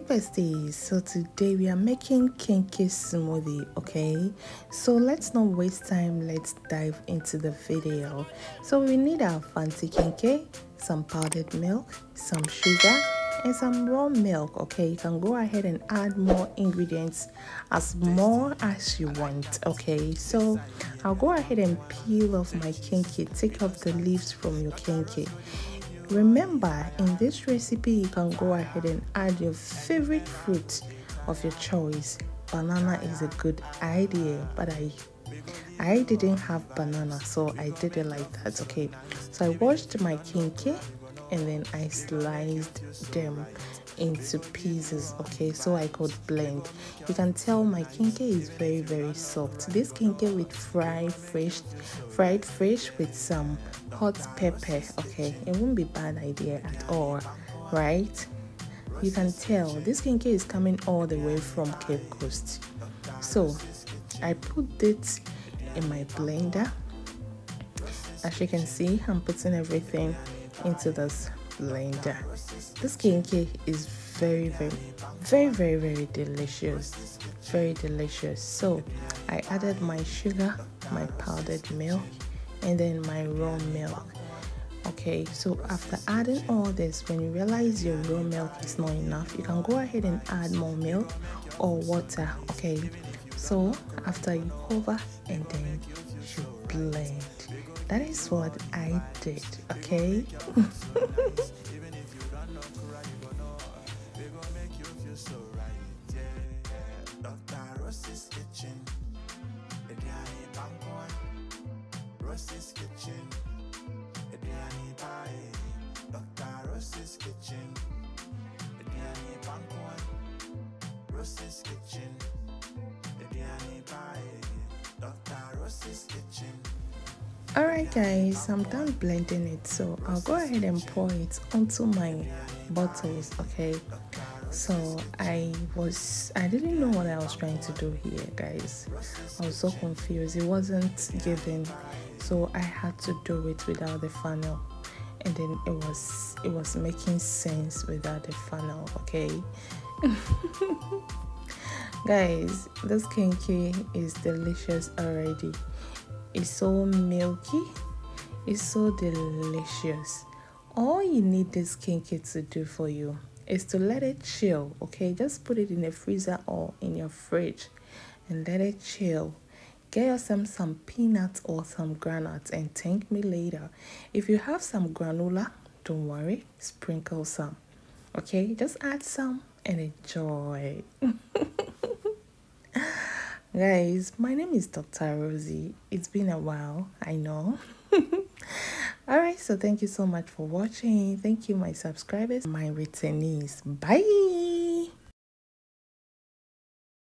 besties, so today we are making kenkey smoothie. Okay, so let's not waste time, let's dive into the video. So we need our Fante kenkey, some powdered milk, some sugar and some raw milk. Okay, you can go ahead and add more ingredients as more as you want. Okay, so I'll go ahead and peel off my kenkey, take off the leaves from your kenkey. Remember, in this recipe you can go ahead and add your favorite fruit of your choice. Banana is a good idea, but I didn't have banana, so I did it like that. Okay, so I washed my kenkey and then I sliced them into pieces. Okay, so I could blend. You can tell my kenkey is very soft. This kenkey with fried fish with some hot pepper. Okay, it won't be a bad idea at all, right? You can tell this kenkey is coming all the way from Cape Coast. So I put it in my blender. As you can see, I'm putting everything into this blender. This kenkey is very delicious, very delicious. So I added my sugar, my powdered milk and then my raw milk. Okay, so after adding all this, when you realize your raw milk is not enough, you can go ahead and add more milk or water. Okay, so after you cover and then you blend. That is what I did. Okay. Alright guys, I'm done blending it, so I'll go ahead and pour it onto my bottles. Okay, so I didn't know what I was trying to do here, guys. I was so confused. It wasn't giving, so I had to do it without the funnel, and then it was making sense without the funnel. Okay. Guys, this kenkey is delicious already. It's so milky, it's so delicious. All you need this kenkey to do for you is to let it chill. Okay, just put it in the freezer or in your fridge and let it chill. Get yourself some peanuts or some granules and thank me later. If you have some granola, don't worry, sprinkle some. Okay, just add some and enjoy. Guys, my name is Dr. Rosie. It's been a while, I know. Alright, so thank you so much for watching. Thank you, my subscribers, my returnees. Bye.